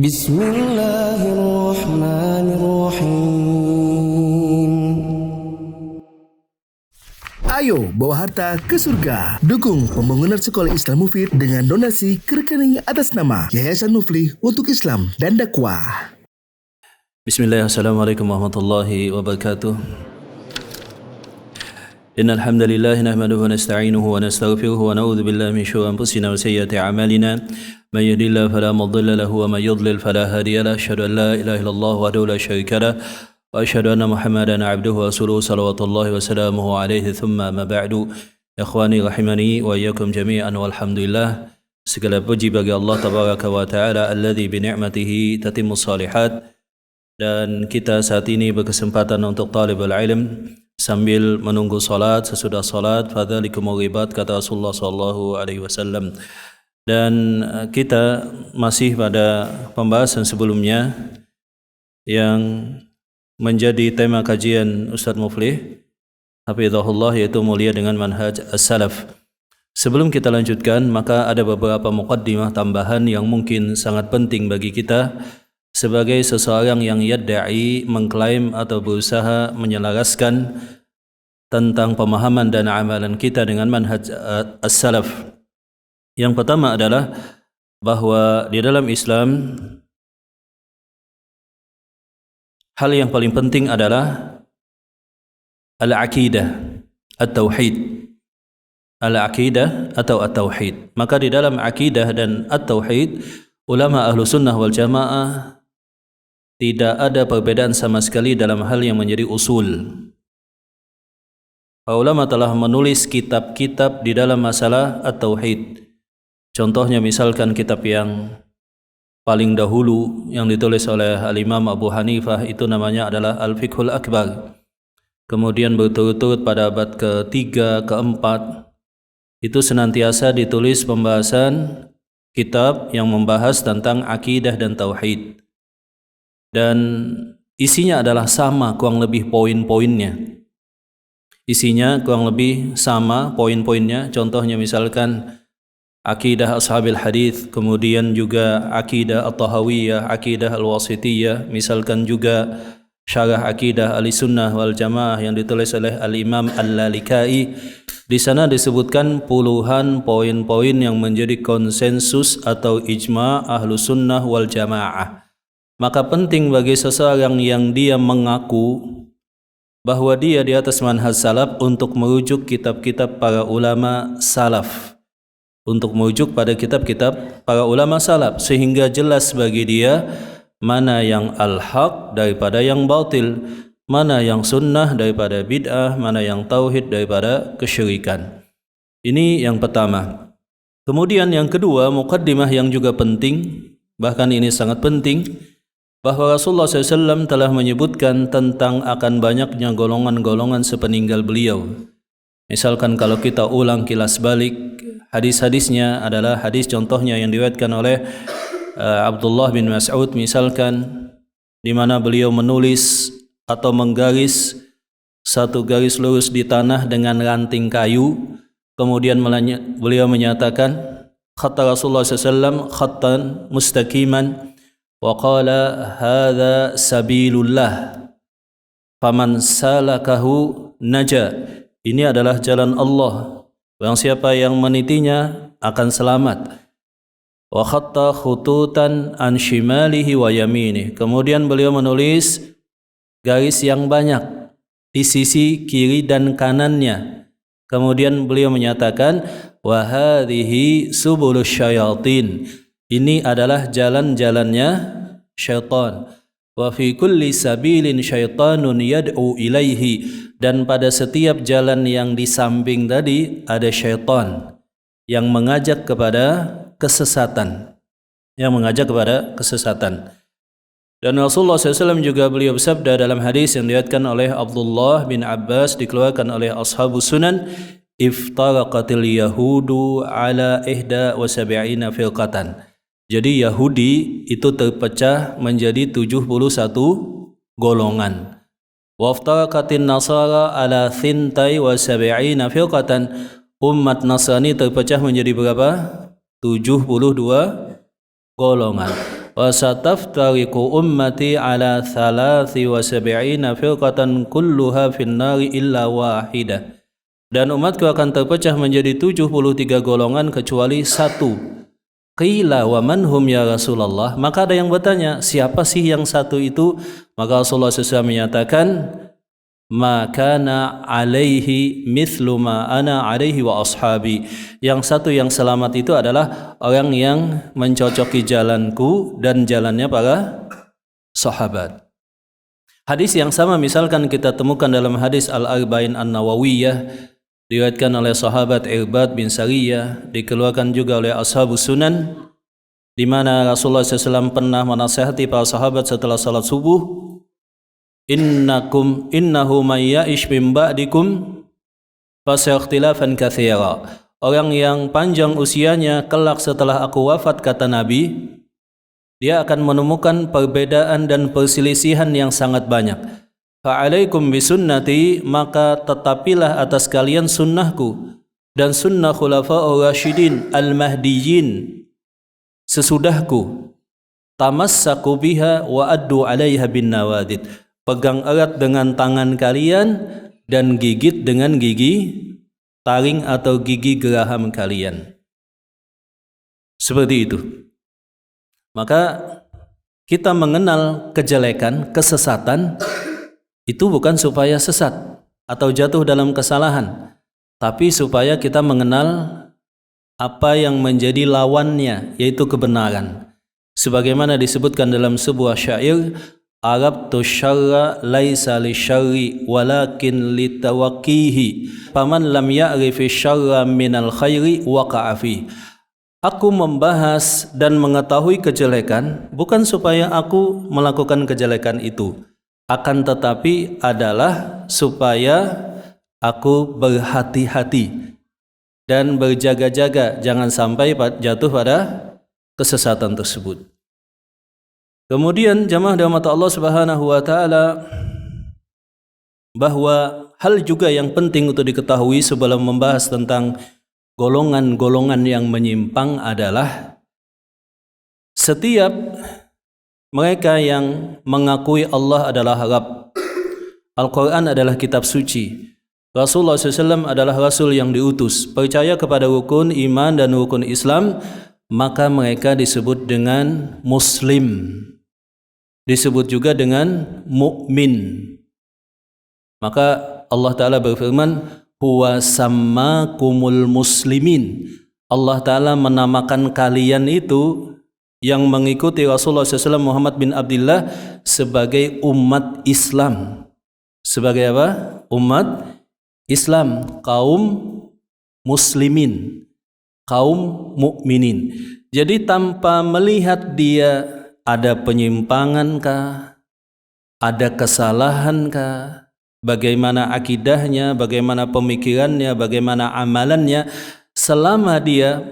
Bismillahirrahmanirrahim. Ayo bawa harta ke surga. Dukung pembangunan sekolah Islam Mufid dengan donasi ke rekening atas nama Yayasan Muflih untuk Islam dan Dakwah. Bismillah, assalamualaikum warahmatullahi wabarakatuh. Innal hamdalillah nahmaduhu wa nasta'inuhu wa nastaghfiruhu wa na'udzu billahi min syururi anfusina wa sayyiati a'malina. Man yahdihillahu fala mudilla lahu wa man yudlil fala hadiya lahu. Asyhadu an la ilaha illallah wahdahu la syarika lahu wa asyhadu anna Muhammadan 'abduhu wa rasuluhu salawatullahi wa salamuhu alaihi thumma ma ba'du. Ikhwani rahimani wa iyyakum jami'an walhamdulillah. Segala puji bagi Allah tabaraka wa ta'ala alladzi bi ni'matihi tatimmus shalihat. Dan kita saat ini berkesempatan untuk talibul ilm sambil menunggu salat. Sesudah salat fadzalikumul ribat, kata Rasulullah sallallahu alaihi wasallam. Dan kita masih pada pembahasan sebelumnya yang menjadi tema kajian Ustaz Muflih hafizahullah, yaitu mulia dengan manhaj as-salaf. Sebelum kita lanjutkan, maka ada beberapa muqaddimah tambahan yang mungkin sangat penting bagi kita sebagai seseorang yang yadda'i, mengklaim atau berusaha menyelaraskan tentang pemahaman dan amalan kita dengan manhaj as-salaf. Yang pertama adalah bahwa di dalam Islam hal yang paling penting adalah al-aqidah, at-tauhid. Al-aqidah atau at-tauhid. Maka di dalam aqidah dan at-tauhid, ulama ahlu sunnah wal jamaah tidak ada perbedaan sama sekali dalam hal yang menjadi usul. Para ulama telah menulis kitab-kitab di dalam masalah at-tauhid. Contohnya misalkan kitab yang paling dahulu yang ditulis oleh Al-Imam Abu Hanifah itu namanya adalah Al-Fiqhul Akbar. Kemudian berturut-turut pada abad ke-3, ke-4 itu senantiasa ditulis pembahasan kitab yang membahas tentang akidah dan tauhid. Dan isinya adalah sama kurang lebih poin-poinnya. Isinya kurang lebih sama poin-poinnya. Contohnya misalkan akidah ashabil hadith, kemudian juga akidah at-tahawiyah, akidah al-wasitiyah, misalkan juga syarah akidah ahli-sunnah wal jamaah yang ditulis oleh al-imam al-lalikai. Di sana disebutkan puluhan poin-poin yang menjadi konsensus atau ijma' ahlu sunnah wal jamaah. Maka penting bagi seseorang yang dia mengaku bahwa dia di atas manhaj salaf untuk merujuk kitab-kitab para ulama salaf, untuk merujuk pada kitab-kitab para ulama salaf, sehingga jelas bagi dia mana yang al-haq daripada yang batil, mana yang sunnah daripada bid'ah, mana yang tauhid daripada kesyirikan. Ini yang pertama. Kemudian yang kedua, muqaddimah yang juga penting, bahkan ini sangat penting, bahwa Rasulullah SAW telah menyebutkan tentang akan banyaknya golongan-golongan sepeninggal beliau. Misalkan kalau kita ulang kilas balik, hadis-hadisnya adalah hadis contohnya yang diriwayatkan oleh Abdullah bin Mas'ud misalkan, di mana beliau menulis atau menggaris satu garis lurus di tanah dengan ranting kayu. Kemudian beliau menyatakan, khatta Rasulullah SAW khattan mustaqiman wa qala hadha sabilullah faman salakahu naja. Ini adalah jalan Allah, barang siapa yang menitinya akan selamat. Wa khatta khututan an shimalihi wa yaminih. Kemudian beliau menulis garis yang banyak di sisi kiri dan kanannya. Kemudian beliau menyatakan, wa hadhihi subulus syayatin. Ini adalah jalan-jalannya syaitan. Wa fi kulli sabilin syaitanun yad'u ilaihi. Dan pada setiap jalan yang di samping tadi ada syaitan yang mengajak kepada kesesatan. Yang mengajak kepada kesesatan. Dan Rasulullah SAW juga beliau bersabda dalam hadis yang diriwayatkan oleh Abdullah bin Abbas, dikeluarkan oleh Ashabus Sunan, iftaraqatil yahudu ala ihda wa sab'ina firqatan. Jadi Yahudi itu terpecah menjadi 71 golongan. Waftaraqatin nasara ala thintai wa sab'ina firqatan. Umat Nasrani terpecah menjadi berapa? 72 golongan. wa sataftariqu ummati ala 73 firqatan kulluha finnari illa wahidah. Dan umatku akan terpecah menjadi 73 golongan kecuali satu. Qila wa man hum ya Rasulullah? Maka ada yang bertanya, siapa sih yang satu itu? Maka Rasulullah SAW menyatakan, ma kana alaihi mithlu ma ana alaihi wa ashabi. Yang satu yang selamat itu adalah orang yang mencocoki jalanku dan jalannya para sahabat. Hadis yang sama misalkan kita temukan dalam hadis Al-Arba'in An-Nawawiyah, diriwayatkan oleh sahabat Irbad bin Sariyah, dikeluarkan juga oleh Ashabus Sunan, di mana Rasulullah SAW pernah menasihati para sahabat setelah salat subuh, innahu may ya'ish min ba'dikum fasayakhtilafan katsira. Orang yang panjang usianya kelak setelah aku wafat, kata Nabi, dia akan menemukan perbedaan dan perselisihan yang sangat banyak. Fa'alaikum bisunnati, maka tetapilah atas kalian sunnahku dan sunnah khulafa'ur rasyidin al-mahdiyyin sesudahku. Tamassaku biha wa addu 'alaiha bin nawadid. Pegang erat dengan tangan kalian dan gigit dengan gigi taring atau gigi geraham kalian. Seperti itu. Maka kita mengenal kejelekan, kesesatan itu bukan supaya sesat atau jatuh dalam kesalahan, tapi supaya kita mengenal apa yang menjadi lawannya, yaitu kebenaran. Sebagaimana disebutkan dalam sebuah syair, Arabtu syarra laisa li syarri walakin li tawaqqihi faman lam ya'rifi syarra minal khairi waqa'a fi. Aku membahas dan mengetahui kejelekan bukan supaya aku melakukan kejelekan itu, akan tetapi adalah supaya aku berhati-hati dan berjaga-jaga jangan sampai jatuh pada kesesatan tersebut. Kemudian jamaah dirahmati Allah Subhanahu wa taala, bahwa hal juga yang penting untuk diketahui sebelum membahas tentang golongan-golongan yang menyimpang adalah setiap mereka yang mengakui Allah adalah Rabb, Al-Quran adalah kitab suci, Rasulullah SAW adalah Rasul yang diutus, percaya kepada rukun iman dan rukun Islam, maka mereka disebut dengan Muslim, disebut juga dengan mukmin. Maka Allah Ta'ala berfirman, huwa sammakumul muslimin. Allah Ta'ala menamakan kalian itu yang mengikuti Rasulullah SAW Muhammad bin Abdullah sebagai umat Islam. Sebagai apa? Umat Islam, kaum muslimin, kaum mukminin. Jadi tanpa melihat dia ada penyimpangankah, ada kesalahankah, bagaimana akidahnya, bagaimana pemikirannya, bagaimana amalannya, selama dia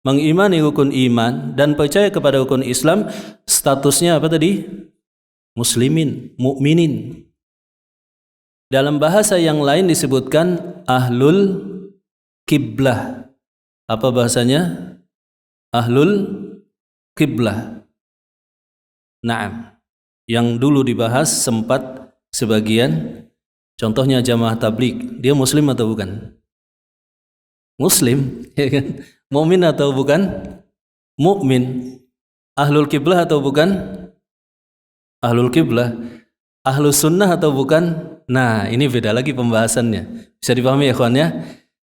mengimani rukun iman dan percaya kepada rukun Islam, statusnya apa tadi? Muslimin, mukminin. Dalam bahasa yang lain disebutkan ahlul kiblah. Apa bahasanya? Ahlul kiblah. Naam. Yang dulu dibahas sempat sebagian, contohnya jamaah tabligh, dia muslim atau bukan? Muslim, ya kan? Mukmin atau bukan? Mukmin. Ahlul kiblah atau bukan? Ahlul kiblah. Ahlus sunnah atau bukan? Nah, ini beda lagi pembahasannya. Bisa dipahami ya kawan ya?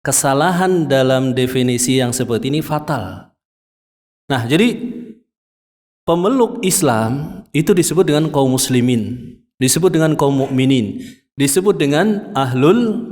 Kesalahan dalam definisi yang seperti ini fatal. Nah, jadi pemeluk Islam itu disebut dengan kaum muslimin, disebut dengan kaum mukminin, disebut dengan ahlul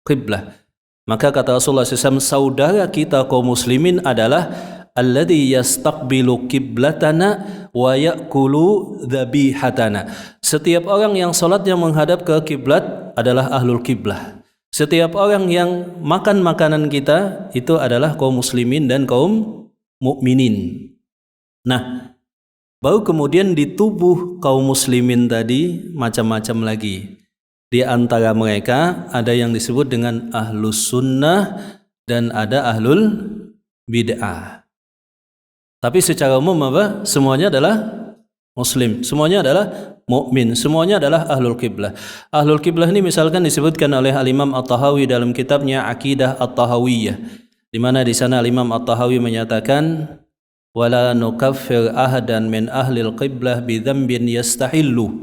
qiblah. Maka kata Rasulullah SAW, saudara kita kaum muslimin adalah alladhi yastaqbilu qiblatana wa ya'kulu dhabihatana. Setiap orang yang salatnya menghadap ke kiblat adalah ahlul qiblah. Setiap orang yang makan makanan kita itu adalah kaum muslimin dan kaum mukminin. Nah, baru kemudian di tubuh kaum muslimin tadi macam-macam lagi. Di antara mereka ada yang disebut dengan ahlus sunnah dan ada ahlul bid'ah. Tapi secara umum apa? Semuanya adalah Muslim, semuanya adalah mukmin, semuanya adalah ahlul qiblah. Ahlul qiblah ini misalkan disebutkan oleh Al-Imam At-Tahawi dalam kitabnya Aqidah At-Tahawiyah, di mana di sana Al-Imam At-Tahawi menyatakan wala nukaffir ahadan min ahlil qiblah bi dzambin yastahillu.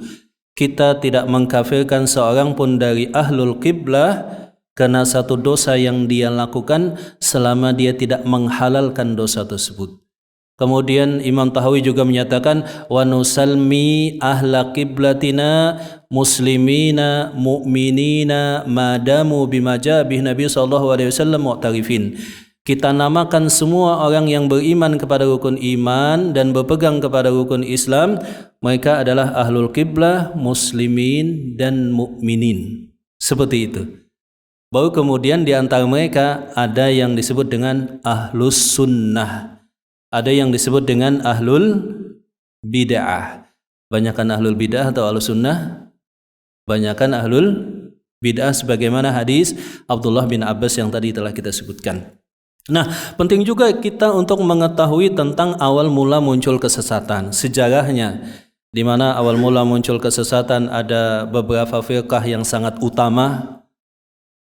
Kita tidak mengkafirkan seorang pun dari ahlul qiblah karena satu dosa yang dia lakukan selama dia tidak menghalalkan dosa tersebut. Kemudian Imam Tahawi juga menyatakan wa nusalmi ahla qiblatina muslimina mu'minina madamu bimajabih Nabi sallallahu alaihi wasallam mu'tarifin. Kita namakan semua orang yang beriman kepada rukun iman dan berpegang kepada rukun Islam, mereka adalah ahlul qiblah, muslimin dan mukminin. Seperti itu. Baru kemudian di antara mereka ada yang disebut dengan ahlus sunnah. Ada yang disebut dengan ahlul bid'ah. Banyakan ahlul bid'ah atau ahlus sunnah? Banyakan ahlul bid'ah sebagaimana hadis Abdullah bin Abbas yang tadi telah kita sebutkan. Nah, penting juga kita untuk mengetahui tentang awal mula muncul kesesatan, sejarahnya. Di mana awal mula muncul kesesatan ada beberapa firqah yang sangat utama.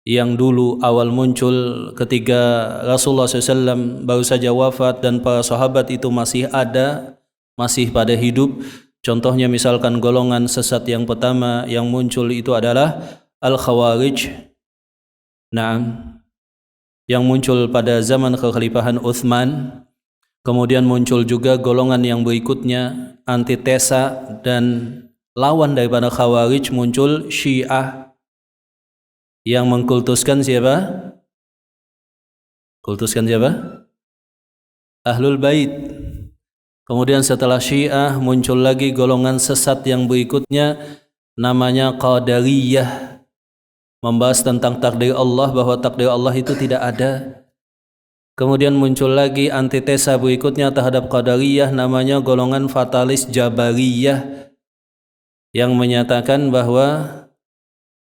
Yang dulu awal muncul ketika Rasulullah SAW baru saja wafat dan para sahabat itu masih ada, masih pada hidup. Contohnya misalkan golongan sesat yang pertama yang muncul itu adalah Al-Khawarij. Yang muncul pada zaman kekhalifahan Utsman. Kemudian muncul juga golongan yang berikutnya, antitesa dan lawan daripada Khawarij, muncul Syiah yang mengkultuskan siapa? Kultuskan siapa? Ahlul Bait. Kemudian setelah Syiah muncul lagi golongan sesat yang berikutnya namanya Qadariyah, membahas tentang takdir Allah, bahwa takdir Allah itu tidak ada. Kemudian muncul lagi antitesa berikutnya terhadap Qadariyah namanya golongan fatalis Jabariyah yang menyatakan bahwa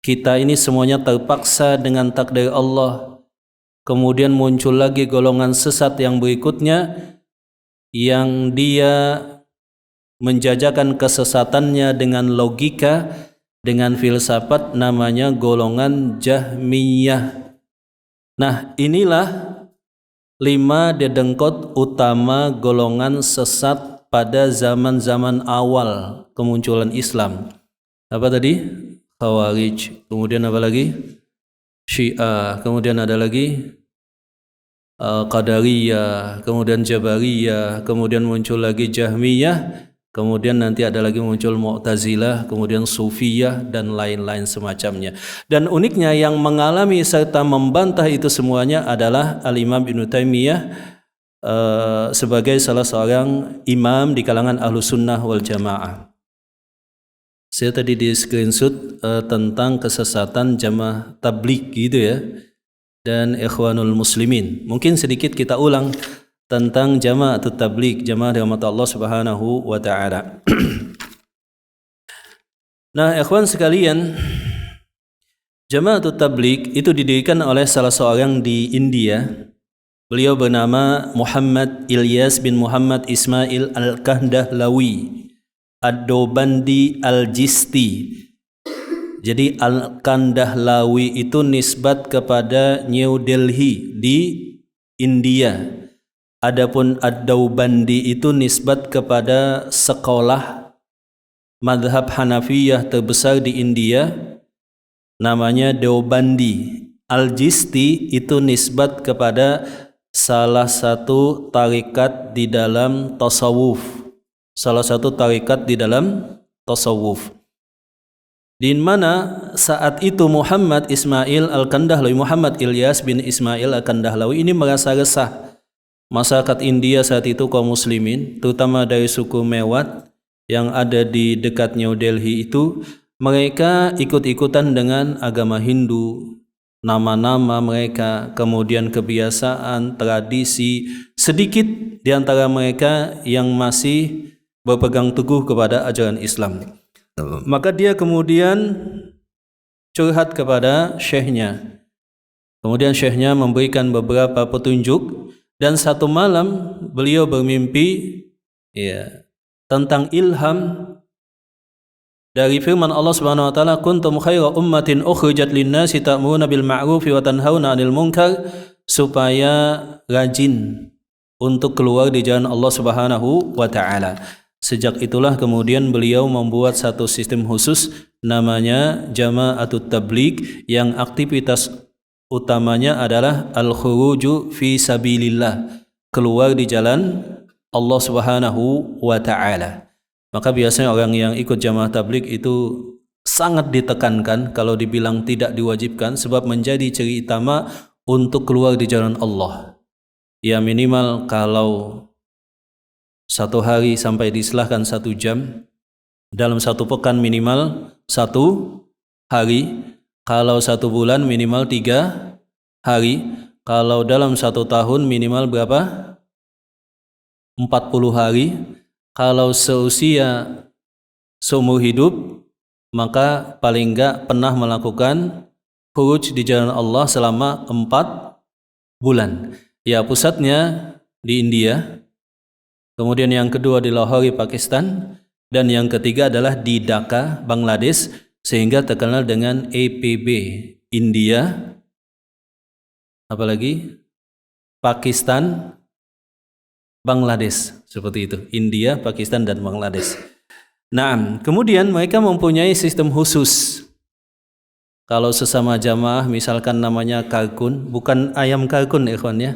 kita ini semuanya terpaksa dengan takdir Allah. Kemudian muncul lagi golongan sesat yang berikutnya yang dia menjajakan kesesatannya dengan logika, dengan filsafat, namanya golongan Jahmiyah. Nah, inilah 5 dedengkot utama golongan sesat pada zaman-zaman awal kemunculan Islam. Apa tadi? Khawarij, kemudian apa lagi? Syiah, kemudian ada lagi Qadariyah, kemudian Jabariyah, kemudian muncul lagi Jahmiyah, kemudian nanti ada lagi muncul Mu'tazilah, kemudian Sufiyah dan lain-lain semacamnya. Dan uniknya yang mengalami serta membantah itu semuanya adalah Al-Imam Ibnu Taimiyah sebagai salah seorang imam di kalangan Ahlus Sunnah wal Jamaah. Saya tadi di screenshot tentang kesesatan jamaah tabligh gitu ya, dan Ikhwanul Muslimin. Mungkin sedikit kita ulang tentang jamaah atau tabligh, jamaah rahmat Allah Subhanahu wa taala. Nah, ikhwan sekalian, jamaah atau tabligh itu didirikan oleh salah seorang di India. Beliau bernama Muhammad Ilyas bin Muhammad Ismail Al-Kandahlawi Ad-Dobandi Al-Jisti. Jadi Al-Kandahlawi itu nisbat kepada New Delhi di India. Adapun Ad-Dobandi itu nisbat kepada sekolah madhab Hanafiyah terbesar di India, namanya Deobandi. Al-Jisti itu nisbat kepada salah satu tarikat di dalam tasawuf. Salah satu tarikat di dalam tasawuf. Di mana saat itu Muhammad Ismail Al-Kandahlawi, Muhammad Ilyas bin Ismail Al-Kandahlawi ini merasa resah. Masyarakat India saat itu kaum muslimin, terutama dari suku Mewat yang ada di dekat New Delhi itu, mereka ikut-ikutan dengan agama Hindu. Nama-nama mereka, kemudian kebiasaan, tradisi, sedikit di antara mereka yang masih berpegang teguh kepada ajaran Islam. Maka dia kemudian curhat kepada syekhnya. Kemudian syekhnya memberikan beberapa petunjuk Dan satu malam beliau bermimpi ya tentang ilham dari firman Allah Subhanahu wa taala, kuntum khaira ummatin ukhrijat lin-nasi ta'muruna bil ma'rufi wa tanhauna 'anil munkar, supaya rajin untuk keluar di jalan Allah Subhanahu wa taala. Sejak itulah kemudian beliau membuat satu sistem khusus namanya Jama'atut Tabligh, yang aktivitas utamanya adalah al-khuruju fi sabilillah, keluar di jalan Allah Subhanahu wa taala. Maka biasanya orang yang ikut jamaah tabligh itu sangat ditekankan kalau dibilang tidak diwajibkan, sebab menjadi ciri utama untuk keluar di jalan Allah. Ya minimal kalau satu hari sampai diistilahkan 1 jam, dalam 1 pekan minimal 1 hari, kalau 1 bulan minimal 3 hari, kalau dalam 1 tahun minimal berapa? 40 hari. Kalau seusia seumur hidup, maka paling enggak pernah melakukan khuruj di jalan Allah selama 4 bulan. Ya, pusatnya di India, kemudian yang kedua di Lahore, Pakistan, dan yang ketiga adalah di Dhaka, Bangladesh, sehingga terkenal dengan EPB, India, apalagi Pakistan, Bangladesh, seperti itu. India, Pakistan, dan Bangladesh. Nah, kemudian mereka mempunyai sistem khusus. Kalau sesama jamaah, misalkan namanya kalkun, bukan ayam kalkun ikhwan ya.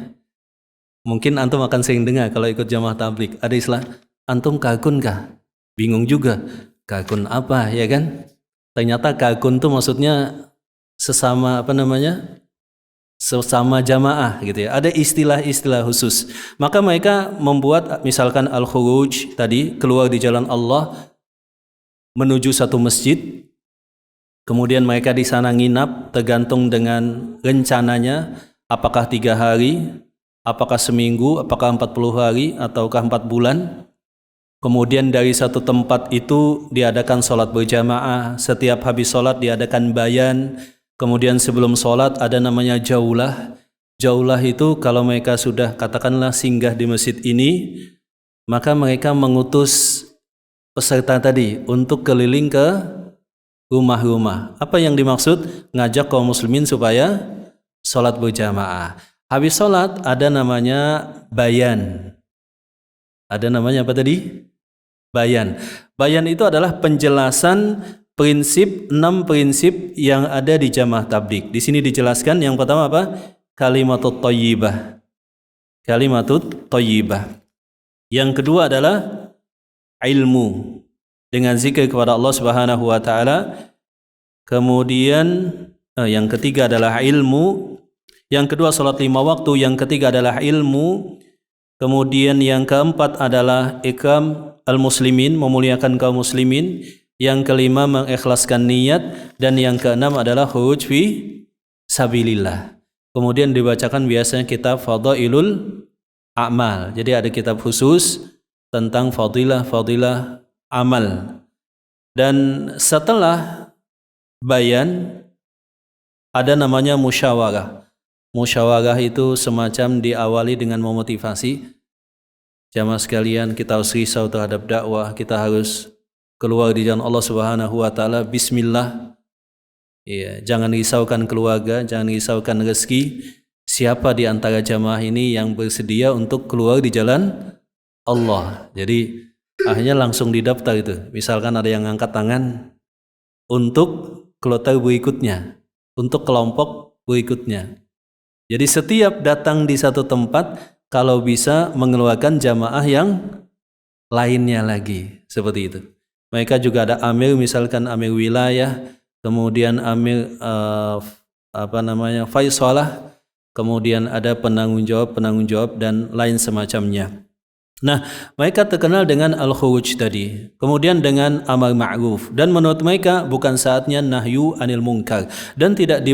Mungkin antum akan sering dengar kalau ikut jamaah tabligh, ada istilah, antum kalkun kah? Bingung juga, kalkun apa ya kan? Ternyata kalkun itu maksudnya sesama sesama jamaah gitu ya. Ada istilah-istilah khusus. Maka mereka membuat misalkan al-khuruj tadi, keluar di jalan Allah menuju satu masjid. Kemudian mereka di sana nginap tergantung dengan rencananya, apakah 3 hari, apakah seminggu, apakah 40 hari ataukah 4 bulan. Kemudian dari satu tempat itu diadakan sholat berjamaah. Setiap habis sholat diadakan bayan. Kemudian sebelum sholat ada namanya jaulah. Jaulah itu kalau mereka sudah katakanlah singgah di masjid ini, maka mereka mengutus peserta tadi untuk keliling ke rumah-rumah. Apa yang dimaksud? Ngajak kaum muslimin supaya sholat berjamaah. Habis sholat ada namanya bayan. Ada namanya apa tadi? Bayan. Bayan itu adalah penjelasan prinsip, 6 prinsip yang ada di jamaah tabligh. Di sini dijelaskan yang pertama apa? Kalimatut thayyibah. Kalimatut thayyibah. Yang kedua adalah ilmu, dengan zikir kepada Allah Subhanahu wa taala. Kemudian yang ketiga adalah ilmu. Yang kedua salat 5 waktu, yang ketiga adalah ilmu. Kemudian yang keempat adalah ikram al-muslimin, memuliakan kaum muslimin. Yang kelima mengikhlaskan niat, dan yang keenam adalah khuruj fi sabilillah. Kemudian dibacakan biasanya kitab Fadailul A'mal. Jadi ada kitab khusus tentang fadilah amal. Dan setelah bayan ada namanya musyawarah. Musyawarah itu semacam diawali dengan memotivasi jamaah sekalian, kita harus risau terhadap dakwah, kita harus keluar di jalan Allah Subhanahu wa taala, bismillah. Ya, jangan risaukan keluarga, jangan risaukan rezeki. Siapa di antara jamaah ini yang bersedia untuk keluar di jalan Allah? Jadi akhirnya langsung didaftar itu. Misalkan ada yang angkat tangan untuk kloter berikutnya, untuk kelompok berikutnya. Jadi setiap datang di satu tempat, kalau bisa mengeluarkan jamaah yang lainnya lagi, seperti itu. Mereka juga ada amir, misalkan amir wilayah, kemudian amir faisalah, kemudian ada penanggung jawab dan lain semacamnya. Nah, mereka terkenal dengan al-khuruj tadi, kemudian dengan amar ma'ruf, dan menurut mereka bukan saatnya nahyu anil munkar, dan tidak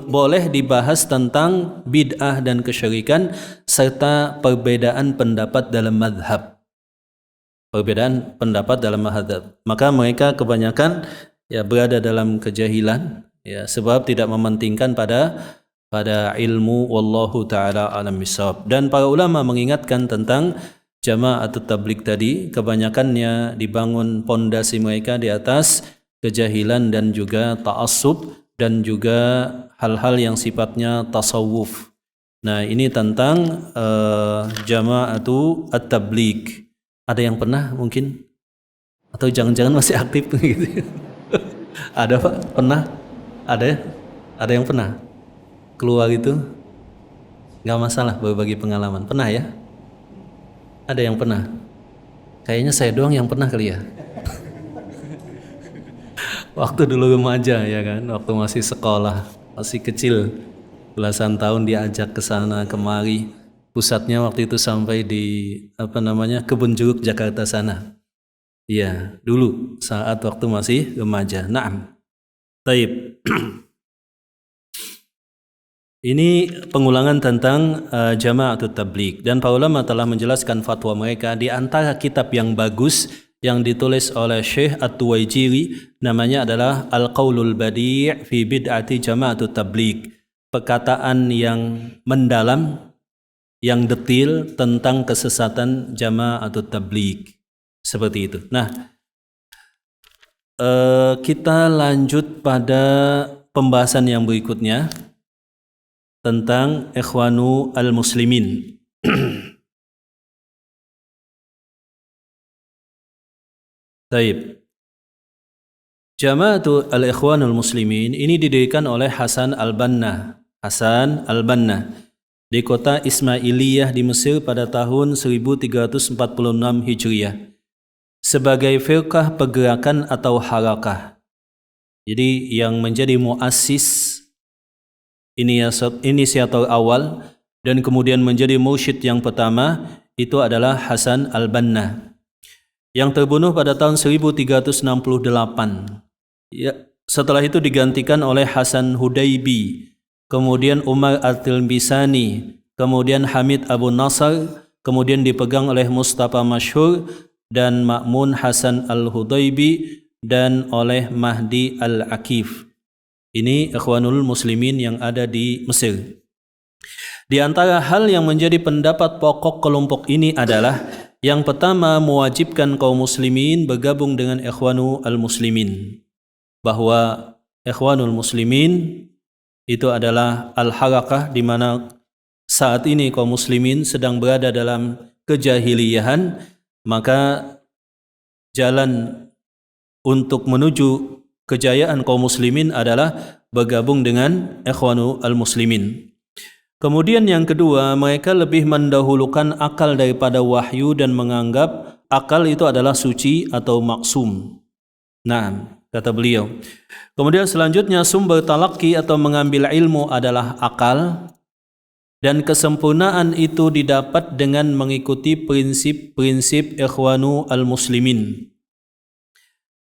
boleh dibahas tentang bid'ah dan kesyirikan serta perbedaan pendapat dalam madhab. Perbedaan pendapat dalam madhab. Maka mereka kebanyakan ya berada dalam kejahilan, ya, sebab tidak mementingkan pada pada ilmu, wallahu taala alam bisawab. Dan para ulama mengingatkan tentang jama'atut tabligh tadi, kebanyakannya dibangun pondasi mereka di atas kejahilan dan juga ta'assub dan juga hal-hal yang sifatnya tasawuf. Nah, ini tentang jama'atut tabligh. Ada yang pernah mungkin? Atau jangan-jangan masih aktif gitu? Ada Pak? Pernah? Ada ya? Ada yang pernah? Keluar itu? Nggak masalah berbagi pengalaman. Pernah ya? Ada yang pernah? Kayaknya saya doang yang pernah kali ya. Waktu dulu remaja ya kan, waktu masih sekolah, masih kecil, belasan tahun diajak ke sana kemari. Pusatnya waktu itu sampai di Kebun Jeruk Jakarta sana. Iya, dulu saat waktu masih remaja. Naam. Taib. Ini pengulangan tentang jama'atut tabligh, dan para ulama telah menjelaskan fatwa mereka. Di antara kitab yang bagus yang ditulis oleh Syekh At-Tuwaijiri namanya adalah Al-Qaulul Badi' fi Bid'ati Jama'atut Tabligh. Perkataan yang mendalam, yang detil tentang kesesatan Jama'atut Tabligh. Seperti itu. Nah, kita lanjut pada pembahasan yang berikutnya tentang Ikhwanu al-Muslimin. Taib. Jama'atu al-Ikhwanul Muslimin ini didirikan oleh Hasan al-Banna. Hasan al-Banna di kota Ismailiyah di Mesir pada tahun 1346 Hijriah sebagai firqah pergerakan atau harakah. Jadi yang menjadi muassis, inisiator awal dan kemudian menjadi mursyid yang pertama itu adalah Hasan al-Banna yang terbunuh pada tahun 1368. Ya, setelah itu digantikan oleh Hasan Hudaybi, kemudian Umar At-Tilmisani, kemudian Hamid Abu Nasr, kemudian dipegang oleh Mustafa Masyhur dan Ma'mun Hasan Al-Hudaybi dan oleh Mahdi Al-Akif. Ini Ikhwanul Muslimin yang ada di Mesir. Di antara hal yang menjadi pendapat pokok kelompok ini adalah yang pertama, mewajibkan kaum muslimin bergabung dengan Ikhwanu al-Muslimin. Bahwa Ikhwanul Muslimin itu adalah al-harakah, di mana saat ini kaum muslimin sedang berada dalam kejahiliyahan, maka jalan untuk menuju kejayaan kaum muslimin adalah bergabung dengan Ikhwanu al-Muslimin. Kemudian yang kedua, mereka lebih mendahulukan akal daripada wahyu dan menganggap akal itu adalah suci atau maksum. Nah, kata beliau. Kemudian selanjutnya, sumber talaqi atau mengambil ilmu adalah akal, dan kesempurnaan itu didapat dengan mengikuti prinsip-prinsip Ikhwanu al-Muslimin.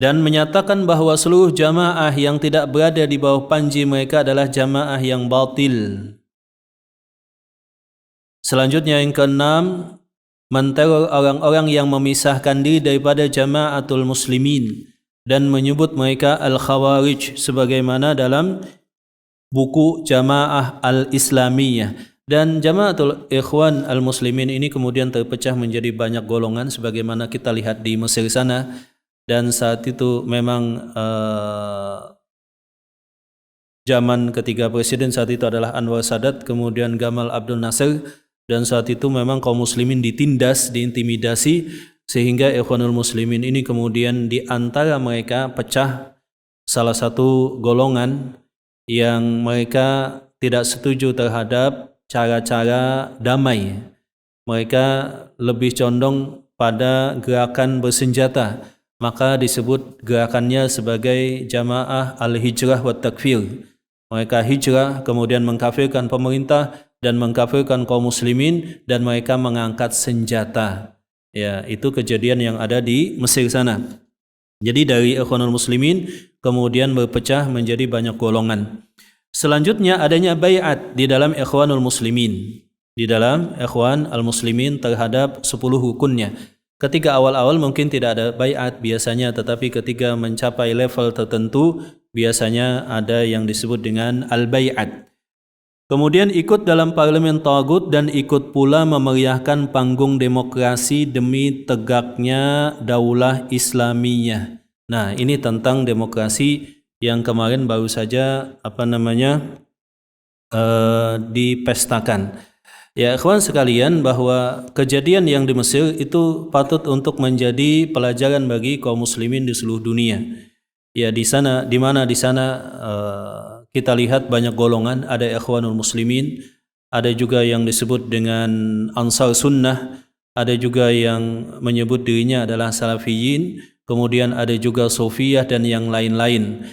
Dan menyatakan bahwa seluruh jamaah yang tidak berada di bawah panji mereka adalah jamaah yang batil. Selanjutnya yang keenam, menteror orang-orang yang memisahkan diri daripada jama'atul muslimin dan menyebut mereka al-khawarij sebagaimana dalam buku Jamaah al-Islamiyah. Dan jama'atul ikhwan al-muslimin ini kemudian terpecah menjadi banyak golongan sebagaimana kita lihat di Mesir sana. Dan saat itu memang zaman ketiga presiden saat itu adalah Anwar Sadat, kemudian Gamal Abdel Nasser. Dan saat itu memang kaum muslimin ditindas, diintimidasi, sehingga Ikhwanul Muslimin ini kemudian di antara mereka pecah salah satu golongan yang mereka tidak setuju terhadap cara-cara damai. Mereka lebih condong pada gerakan bersenjata, maka disebut gerakannya sebagai Jamaah Al-Hijrah wa Takfir. Mereka hijrah, kemudian mengkafirkan pemerintah dan mengkafirkan kaum muslimin, dan mereka mengangkat senjata. Ya, itu kejadian yang ada di Mesir sana. Jadi dari Ikhwanul Muslimin kemudian berpecah menjadi banyak golongan. Selanjutnya adanya bayat di dalam Ikhwanul Muslimin. Di dalam Ikhwan al-Muslimin terhadap 10 rukunnya. Ketika awal-awal mungkin tidak ada bayat biasanya, tetapi ketika mencapai level tertentu biasanya ada yang disebut dengan al-bayat. Kemudian ikut dalam parlemen tagut dan ikut pula memeriahkan panggung demokrasi demi tegaknya daulah Islamiyah. Nah, ini tentang demokrasi yang kemarin baru saja dipestakan. Ya, ikhwan sekalian, bahwa kejadian yang di Mesir itu patut untuk menjadi pelajaran bagi kaum muslimin di seluruh dunia. Ya, di sana kita lihat banyak golongan, ada ikhwanul muslimin, ada juga yang disebut dengan Ansar Sunnah, ada juga yang menyebut dirinya adalah Salafiyin, kemudian ada juga Sufiyah dan yang lain-lain.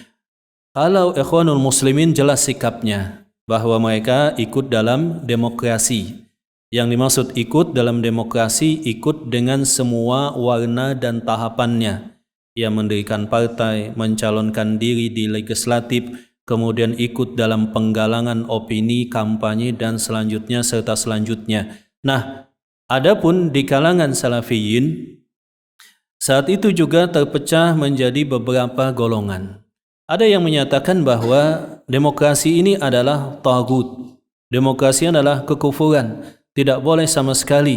Kalau ikhwanul muslimin jelas sikapnya bahwa mereka ikut dalam demokrasi. Yang dimaksud ikut dalam demokrasi, ikut dengan semua warna dan tahapannya. Ia mendirikan partai, mencalonkan diri di legislatif, kemudian ikut dalam penggalangan opini, kampanye, dan selanjutnya serta selanjutnya. Nah, adapun di kalangan Salafiyin, saat itu juga terpecah menjadi beberapa golongan. Ada yang menyatakan bahwa demokrasi ini adalah tagut. Demokrasi adalah kekufuran. Tidak boleh sama sekali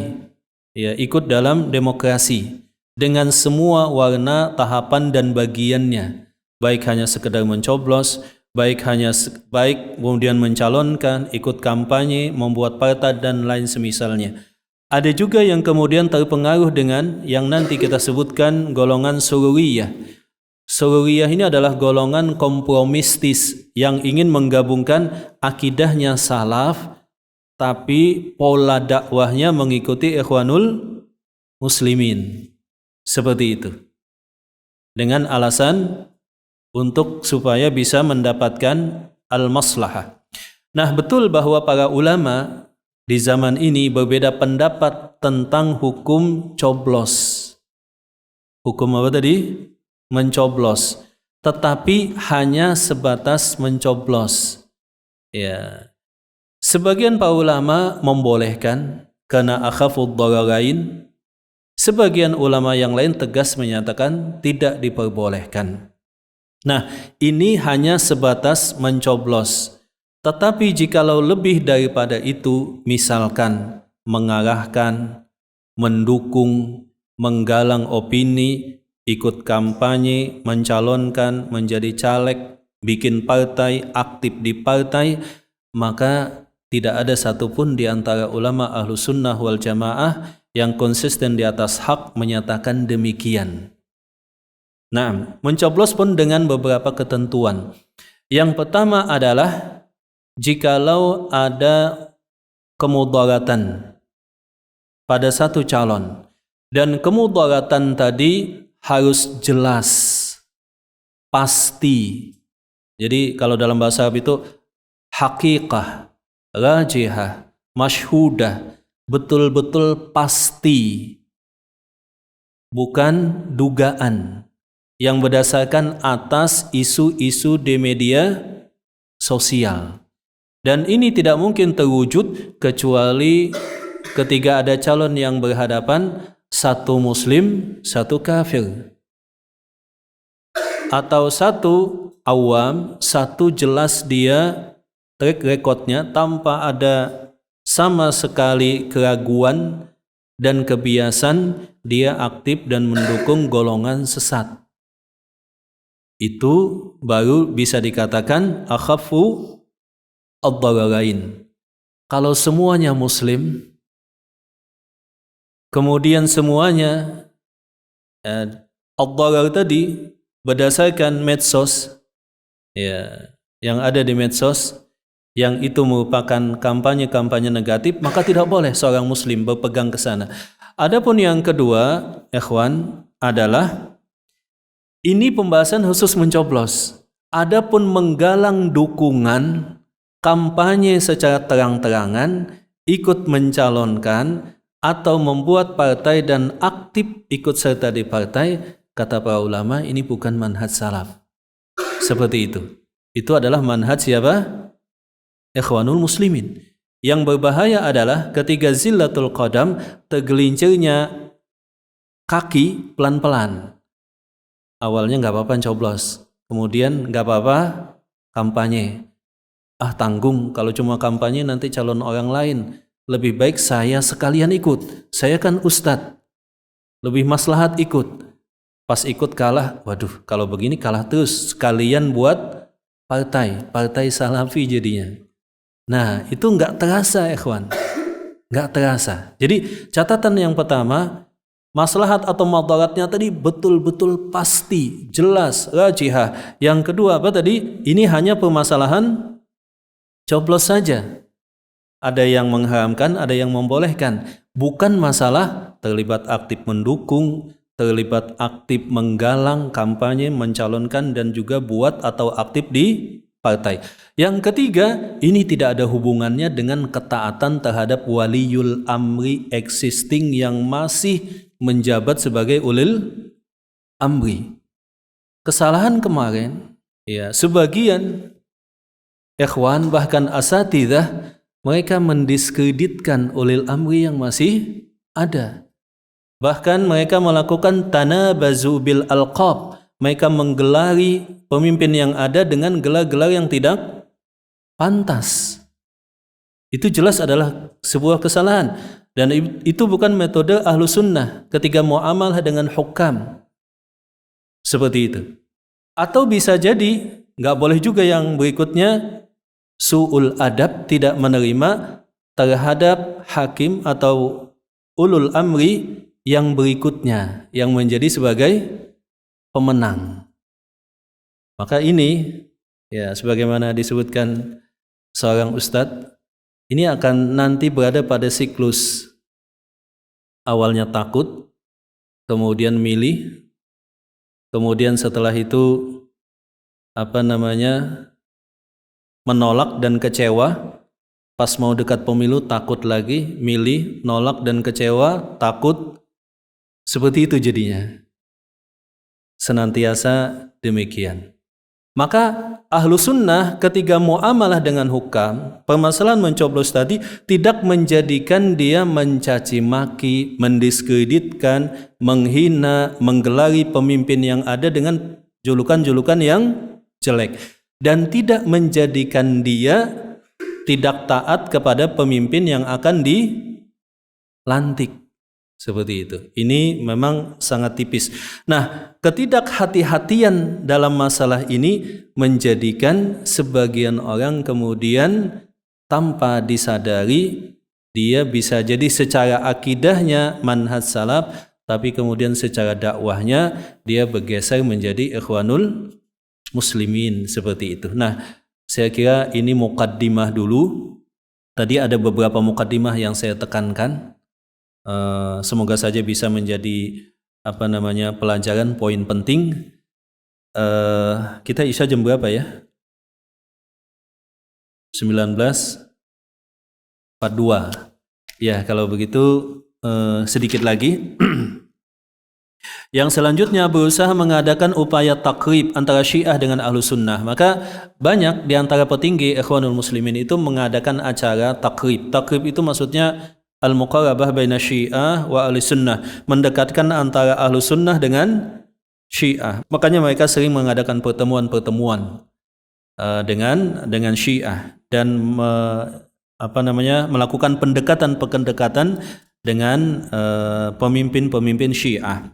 ya ikut dalam demokrasi dengan semua warna, tahapan dan bagiannya. Baik hanya sekedar mencoblos, baik kemudian mencalonkan, ikut kampanye, membuat partai dan lain semisalnya. Ada juga yang kemudian terpengaruh dengan yang nanti kita sebutkan golongan sururiyah. Sururiyah ini adalah golongan kompromistis yang ingin menggabungkan akidahnya salaf tapi pola dakwahnya mengikuti ikhwanul muslimin. Seperti itu. Dengan alasan untuk supaya bisa mendapatkan al-maslahah. Nah, betul bahwa para ulama di zaman ini berbeda pendapat tentang hukum coblos. Hukum apa tadi? Mencoblos, tetapi hanya sebatas mencoblos. Ya. Sebagian para ulama membolehkan karena akhafud dhararain. Sebagian ulama yang lain tegas menyatakan tidak diperbolehkan. Nah, ini hanya sebatas mencoblos. Tetapi jikalau lebih daripada itu, misalkan mengarahkan, mendukung, menggalang opini, ikut kampanye, mencalonkan, menjadi caleg, bikin partai, aktif di partai, maka tidak ada satupun di antara ulama ahlu sunnah wal jamaah yang konsisten di atas hak menyatakan demikian. Nah, mencoblos pun dengan beberapa ketentuan. Yang pertama adalah jikalau ada kemudaratan pada satu calon, dan kemudaratan tadi harus jelas, pasti. Jadi kalau dalam bahasa Arab itu haqiqah, rajihah, masyhudah, betul-betul pasti, bukan dugaan yang berdasarkan atas isu-isu di media sosial. Dan ini tidak mungkin terwujud kecuali ketika ada calon yang berhadapan, satu muslim, satu kafir, atau satu awam, satu jelas dia track recordnya tanpa ada sama sekali keraguan dan kebiasaan dia aktif dan mendukung golongan sesat. Itu baru bisa dikatakan akhafu ad-dhararain. Kalau semuanya muslim, kemudian semuanya ad-dharar tadi berdasarkan medsos ya, yang ada di medsos, yang itu merupakan kampanye-kampanye negatif, maka tidak boleh seorang muslim berpegang ke sana. Adapun yang kedua, ikhwan, adalah ini pembahasan khusus mencoblos. Adapun menggalang dukungan, kampanye secara terang-terangan, ikut mencalonkan atau membuat partai dan aktif ikut serta di partai, kata para ulama, ini bukan manhaj salaf. Seperti itu. Itu adalah manhaj siapa? Ikhwanul muslimin. Yang berbahaya adalah ketika zillatul qadam, tergelincirnya kaki pelan-pelan. Awalnya nggak apa-apa coblos, kemudian nggak apa-apa kampanye, tanggung kalau cuma kampanye nanti calon orang lain. Lebih baik saya sekalian ikut. Saya kan ustadz. Lebih maslahat ikut. Pas ikut kalah, waduh kalau begini kalah terus. Sekalian buat partai salafi jadinya. Nah itu nggak terasa ikhwan. Nggak terasa. Jadi catatan yang pertama, maslahat atau madaratnya tadi betul-betul pasti, jelas, rajihah. Yang kedua apa tadi? Ini hanya permasalahan coblos saja. Ada yang mengharamkan, ada yang membolehkan. Bukan masalah terlibat aktif mendukung, terlibat aktif menggalang, kampanye, mencalonkan, dan juga buat atau aktif di partai. Yang ketiga, ini tidak ada hubungannya dengan ketaatan terhadap waliyul amri existing yang masih menjabat sebagai ulil amri. Kesalahan kemarin, ya sebagian ikhwan bahkan asatidzah mereka mendiskreditkan ulil amri yang masih ada. Bahkan mereka melakukan tanabazu bil alqab. Mereka menggelari pemimpin yang ada dengan gelar-gelar yang tidak pantas. Itu jelas adalah sebuah kesalahan. Dan itu bukan metode ahlu sunnah ketika muamalah dengan hukam. Seperti itu. Atau bisa jadi, nggak boleh juga yang berikutnya, su'ul adab, tidak menerima terhadap hakim atau ulul amri yang berikutnya, yang menjadi sebagai pemenang. Maka ini, ya sebagaimana disebutkan seorang ustadz, ini akan nanti berada pada siklus awalnya takut, kemudian milih, kemudian setelah itu menolak dan kecewa. Pas mau dekat pemilu takut lagi, milih, nolak dan kecewa, takut. Seperti itu jadinya. Senantiasa demikian. Maka ahlu sunnah ketika muamalah dengan hukam, permasalahan mencoblos tadi tidak menjadikan dia mencaci maki, mendiskreditkan, menghina, menggelari pemimpin yang ada dengan julukan-julukan yang jelek, dan tidak menjadikan dia tidak taat kepada pemimpin yang akan dilantik. Seperti itu. Ini memang sangat tipis. Nah, ketidakhati-hatian dalam masalah ini menjadikan sebagian orang kemudian tanpa disadari dia bisa jadi secara akidahnya manhaj salaf, tapi kemudian secara dakwahnya dia bergeser menjadi ikhwanul muslimin seperti itu. Nah, saya kira ini muqaddimah dulu. Tadi ada beberapa muqaddimah yang saya tekankan. Semoga saja bisa menjadi pelajaran poin penting. Kita isya jam berapa ya? 19.42. Ya, kalau begitu sedikit lagi. Yang selanjutnya berusaha mengadakan upaya takrib antara Syiah dengan Ahlu Sunnah. Maka banyak di antara petinggi Ikhwanul Muslimin itu mengadakan acara takrib. Takrib itu maksudnya al-muqarabah baina Syiah wa Ahli Sunnah, mendekatkan antara Ahlu Sunnah dengan Syiah. Makanya mereka sering mengadakan pertemuan-pertemuan dengan Syiah dan melakukan pendekatan-pendekatan dengan pemimpin-pemimpin Syiah.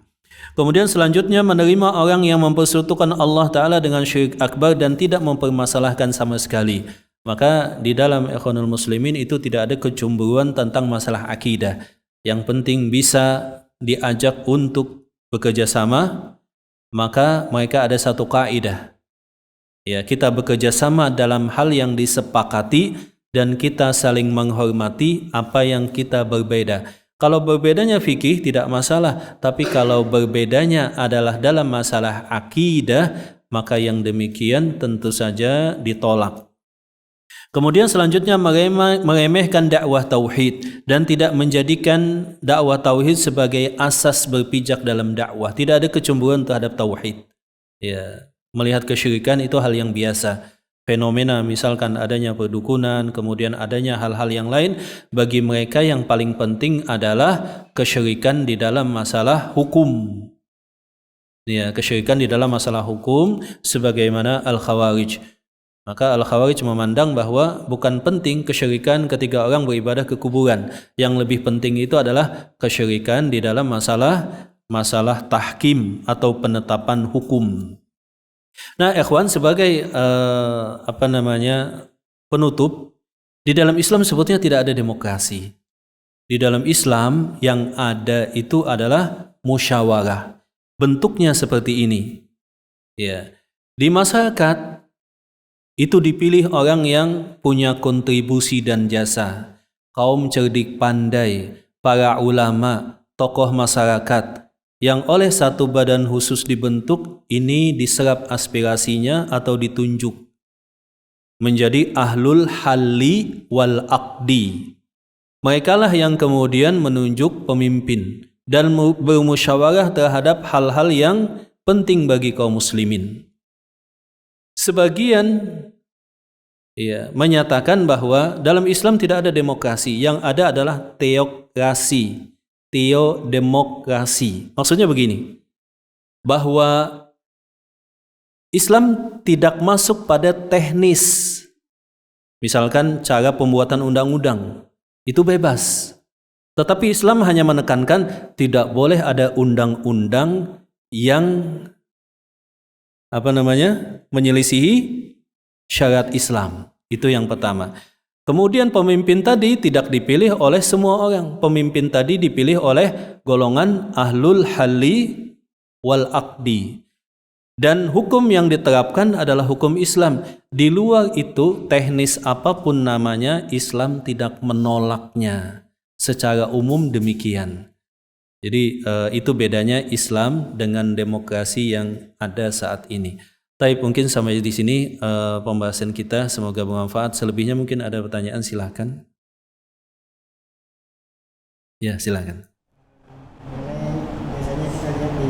Kemudian selanjutnya menerima orang yang mempersekutukan Allah Ta'ala dengan syirik akbar dan tidak mempermasalahkan sama sekali. Maka di dalam Ikhwanul Muslimin itu tidak ada kecemburuan tentang masalah akidah. Yang penting bisa diajak untuk bekerja sama, maka mereka ada satu kaidah. Ya, kita bekerja sama dalam hal yang disepakati dan kita saling menghormati apa yang kita berbeda. Kalau berbedanya fikih tidak masalah, tapi kalau berbedanya adalah dalam masalah akidah, maka yang demikian tentu saja ditolak. Kemudian selanjutnya meremehkan dakwah tauhid dan tidak menjadikan dakwah tauhid sebagai asas berpijak dalam dakwah. Tidak ada kecemburuan terhadap tauhid. Ya, melihat kesyirikan itu hal yang biasa. Fenomena misalkan adanya perdukunan, kemudian adanya hal-hal yang lain, bagi mereka yang paling penting adalah kesyirikan di dalam masalah hukum. Ya, kesyirikan di dalam masalah hukum sebagaimana al-Khawarij. Maka Al-Khawarij memandang bahwa bukan penting kesyirikan ketika orang beribadah ke kuburan. Yang lebih penting itu adalah kesyirikan di dalam masalah tahkim atau penetapan hukum. Nah, ikhwan, sebagai penutup, di dalam Islam sebetulnya tidak ada demokrasi. Di dalam Islam yang ada itu adalah musyawarah. Bentuknya seperti ini. Ya. Di masyarakat itu dipilih orang yang punya kontribusi dan jasa. Kaum cerdik pandai, para ulama, tokoh masyarakat yang oleh satu badan khusus dibentuk, ini diserap aspirasinya atau ditunjuk menjadi ahlul halli wal aqdi. Merekalah yang kemudian menunjuk pemimpin dan bermusyawarah terhadap hal-hal yang penting bagi kaum muslimin. Sebagian menyatakan bahwa dalam Islam tidak ada demokrasi, yang ada adalah teokrasi, teodemokrasi. Maksudnya begini, bahwa Islam tidak masuk pada teknis. Misalkan cara pembuatan undang-undang, itu bebas. Tetapi Islam hanya menekankan tidak boleh ada undang-undang yang menyelisihi syariat Islam. Itu yang pertama. Kemudian pemimpin tadi tidak dipilih oleh semua orang. Pemimpin tadi dipilih oleh golongan ahlul halli wal aqdi. Dan hukum yang diterapkan adalah hukum Islam. Di luar itu, teknis apapun namanya, Islam tidak menolaknya. Secara umum demikian. Jadi itu bedanya Islam dengan demokrasi yang ada saat ini. Tapi mungkin sampai di sini pembahasan kita, semoga bermanfaat. Selebihnya mungkin ada pertanyaan, silakan. Ya, silakan. Biasanya kita lihat di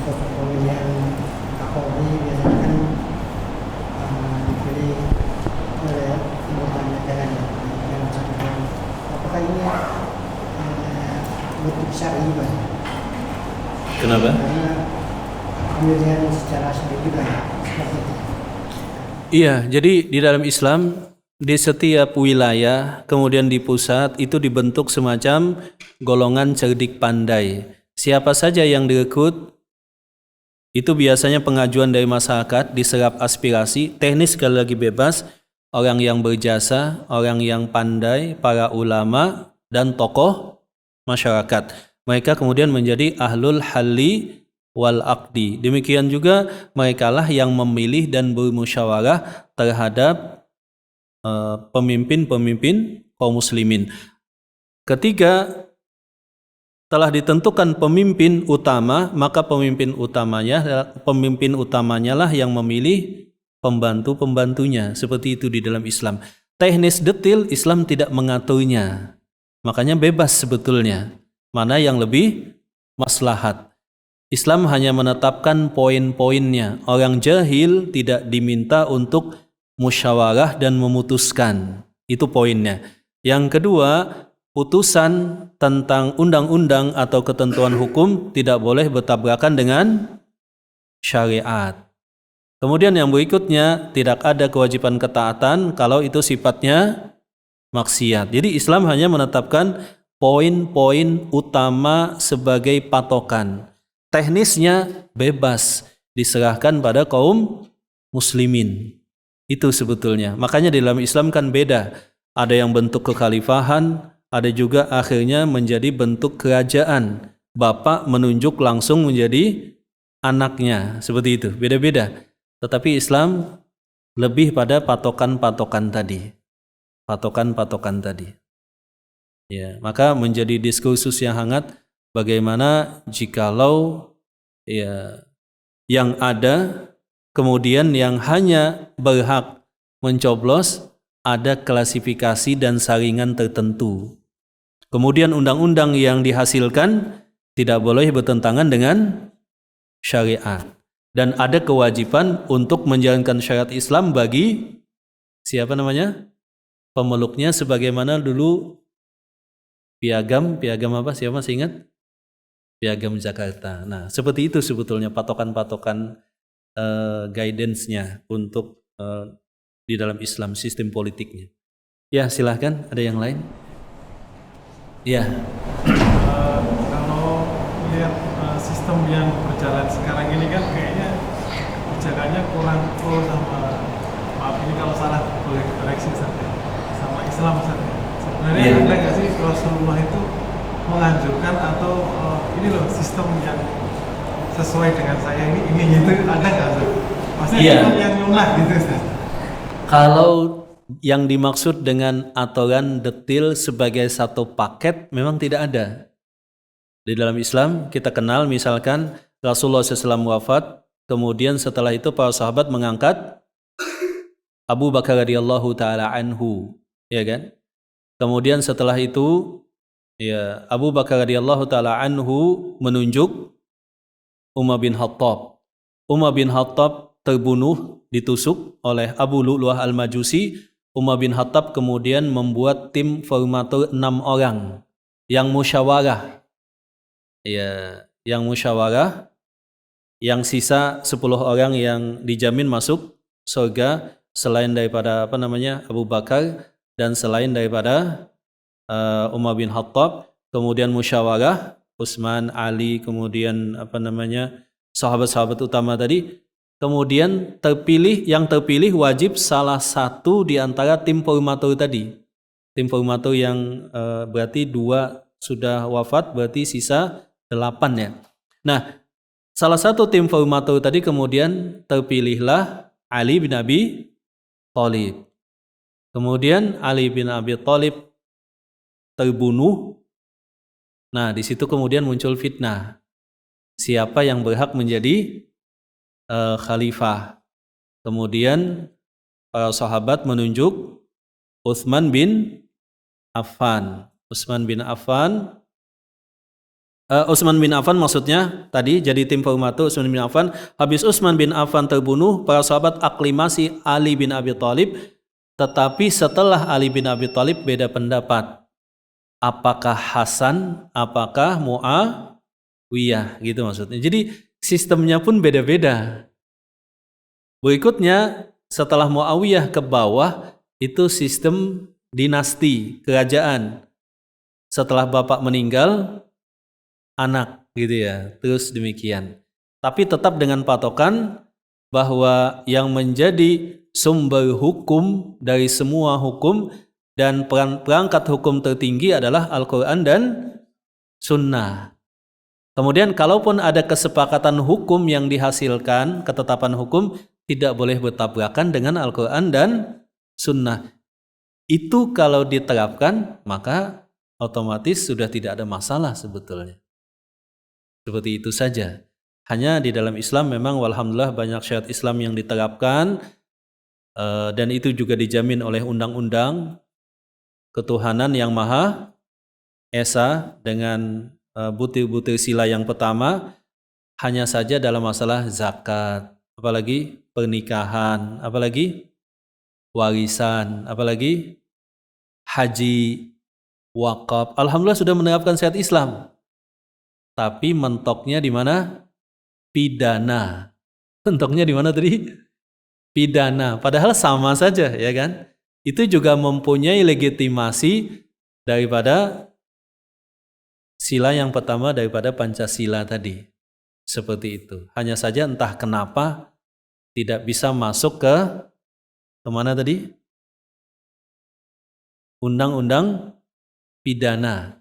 sosok pemilihan Kapolri biasanya kan dipilih oleh anggota DPR yang bersangkutan. Apakah ini bentuk syar'i juga? Kenapa? Karena pemilihan secara syar'i juga seperti itu. Iya, jadi di dalam Islam di setiap wilayah kemudian di pusat itu dibentuk semacam golongan cerdik pandai. Siapa saja yang direkrut itu biasanya pengajuan dari masyarakat, diserap aspirasi, teknis sekali lagi bebas, orang yang berjasa, orang yang pandai, para ulama dan tokoh masyarakat. Mereka kemudian menjadi ahlul halli wal aqdi. Demikian juga merekalah yang memilih dan bermusyawarah terhadap pemimpin-pemimpin kaum muslimin. Ketika telah ditentukan pemimpin utama, maka pemimpin utamanya lah yang memilih pembantu-pembantunya. Seperti itu di dalam Islam. Teknis detil Islam tidak mengaturnya. Makanya bebas sebetulnya. Mana yang lebih maslahat. Islam hanya menetapkan poin-poinnya. Orang jahil tidak diminta untuk musyawarah dan memutuskan. Itu poinnya. Yang kedua, putusan tentang undang-undang atau ketentuan hukum tidak boleh bertabrakan dengan syariat. Kemudian yang berikutnya, tidak ada kewajiban ketaatan kalau itu sifatnya maksiat. Jadi Islam hanya menetapkan poin-poin utama sebagai patokan. Teknisnya bebas, diserahkan pada kaum muslimin. Itu sebetulnya. Makanya di dalam Islam kan beda. Ada yang bentuk kekhalifahan, ada juga akhirnya menjadi bentuk kerajaan. Bapak menunjuk langsung menjadi anaknya. Seperti itu, beda-beda. Tetapi Islam lebih pada patokan-patokan tadi. Patokan-patokan tadi. Ya, maka menjadi diskursus yang hangat bagaimana jikalau yang ada kemudian yang hanya berhak mencoblos ada klasifikasi dan saringan tertentu. Kemudian undang-undang yang dihasilkan tidak boleh bertentangan dengan syariat. Dan ada kewajiban untuk menjalankan syariat Islam bagi siapa namanya? Pemeluknya, sebagaimana dulu piagam apa? Siapa masih ingat? Piagam Jakarta. Nah, seperti itu sebetulnya patokan-patokan guidance-nya untuk di dalam Islam, sistem politiknya. Ya, silahkan, ada yang lain? Ya. Kalau lihat sistem yang berjalan sekarang ini kan kayaknya kebijakannya kurang pro sama, maaf ini kalau salah boleh koreksi saja, sama Islam saja. Sebenarnya Iya. ada nggak sih Rasulullah itu menganjurkan atau ini loh sistem yang sesuai dengan saya ini gitu, ada nggak Ustaz? Maksudnya Iya. sistem yang lunak gitu Ustaz. Kalau yang dimaksud dengan aturan detil sebagai satu paket memang tidak ada. Di dalam Islam kita kenal misalkan Rasulullah SAW wafat, kemudian setelah itu para sahabat mengangkat Abu Bakar radhiyallahu taala anhu, ya kan? Kemudian setelah itu ya Abu Bakar radhiyallahu taala anhu menunjuk Umar bin Khattab. Umar bin Khattab terbunuh, ditusuk oleh Abu Lu'lu'ah al-Majusi. Umar bin Khattab kemudian membuat tim formatur 6 orang yang musyawarah. Ya, yang musyawarah, yang sisa 10 orang yang dijamin masuk surga selain daripada Abu Bakar dan selain daripada Umar bin Khattab. Kemudian musyawarah Utsman, Ali, kemudian sahabat-sahabat utama tadi. Kemudian yang terpilih wajib salah satu di antara tim formatur tadi. Tim formatur yang berarti 2 sudah wafat, berarti sisa 8 ya. Nah, salah satu tim formatur tadi kemudian terpilihlah Ali bin Abi Thalib. Kemudian Ali bin Abi Thalib terbunuh. Nah, di situ kemudian muncul fitnah. Siapa yang berhak menjadi khalifah? Kemudian para sahabat menunjuk Utsman bin Affan. Utsman bin Affan maksudnya tadi jadi tim formatur Utsman bin Affan. Habis Utsman bin Affan terbunuh, para sahabat aklimasi Ali bin Abi Thalib. Tetapi setelah Ali bin Abi Thalib beda pendapat. Apakah Hasan, apakah Muawiyah, gitu maksudnya. Jadi sistemnya pun beda-beda. Berikutnya setelah Muawiyah ke bawah itu sistem dinasti, kerajaan. Setelah bapak meninggal, anak gitu ya. Terus demikian. Tapi tetap dengan patokan bahwa yang menjadi sumber hukum dari semua hukum dan perangkat hukum tertinggi adalah Al-Quran dan Sunnah. Kemudian kalaupun ada kesepakatan hukum yang dihasilkan, ketetapan hukum tidak boleh bertabrakan dengan Al-Quran dan Sunnah. Itu kalau diterapkan maka otomatis sudah tidak ada masalah sebetulnya. Seperti itu saja. Hanya di dalam Islam memang walhamdulillah banyak syariat Islam yang diterapkan dan itu juga dijamin oleh undang-undang ketuhanan yang Maha Esa dengan butir-butir sila yang pertama. Hanya saja dalam masalah zakat, apalagi pernikahan, apalagi warisan, apalagi haji, wakaf. Alhamdulillah sudah menerapkan syariat Islam. Tapi mentoknya di mana? Pidana. Mentoknya di mana tadi? Pidana. Padahal sama saja, ya kan? Itu juga mempunyai legitimasi daripada sila yang pertama daripada Pancasila tadi. Seperti itu. Hanya saja entah kenapa tidak bisa masuk ke kemana tadi? Undang-undang pidana.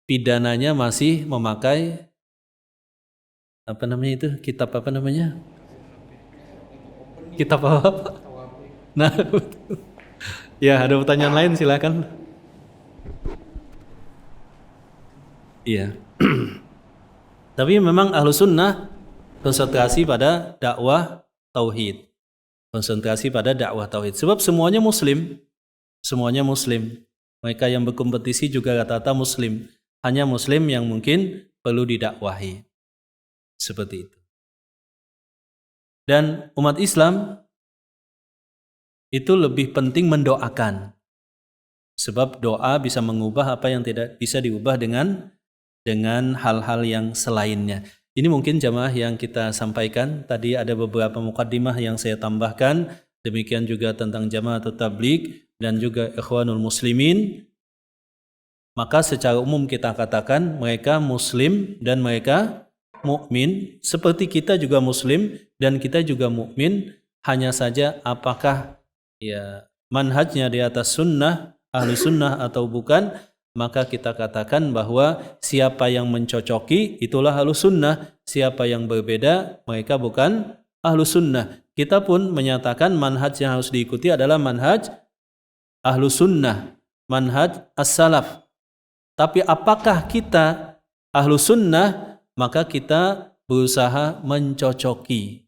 Pidananya masih memakai kitab apa namanya? Kitab apa? Nah, ya, ada pertanyaan lain silakan. Iya. Tapi memang Ahlus Sunnah konsentrasi pada dakwah tauhid. Konsentrasi pada dakwah tauhid. Sebab semuanya muslim. Semuanya muslim. Mereka yang berkompetisi juga rata-rata muslim. Hanya muslim yang mungkin perlu didakwahi. Seperti itu. Dan umat Islam itu lebih penting mendoakan. Sebab doa bisa mengubah apa yang tidak bisa diubah dengan hal-hal yang selainnya. Ini mungkin jamaah yang kita sampaikan. Tadi ada beberapa mukaddimah yang saya tambahkan. Demikian juga tentang Jamaatul Tabligh dan juga Ikhwanul Muslimin. Maka secara umum kita katakan mereka muslim dan mereka mukmin, seperti kita juga muslim dan kita juga mukmin. Hanya saja apakah manhajnya di atas sunnah, ahlu sunnah atau bukan, maka kita katakan bahwa siapa yang mencocoki itulah ahlu sunnah, siapa yang berbeda mereka bukan ahlu sunnah. Kita pun menyatakan manhaj yang harus diikuti adalah manhaj ahlu sunnah, manhaj as-salaf. Tapi apakah kita ahlu sunnah? Maka kita berusaha mencocoki.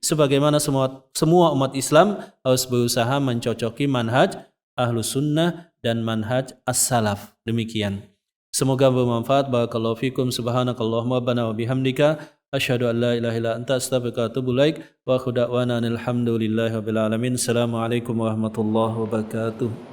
Sebagaimana semua umat Islam harus berusaha mencocoki manhaj ahlu sunnah dan manhaj as-salaf. Demikian. Semoga bermanfaat. Barakallahu fikum. Subhanakallahumma rabbana wa bihamdika asyhadu an la ilaha illa anta astaghfiruka wa atubu ilaik. Wa akhiru da'wana alhamdulillahi rabbil alamin. Assalamualaikum warahmatullahi wabarakatuh.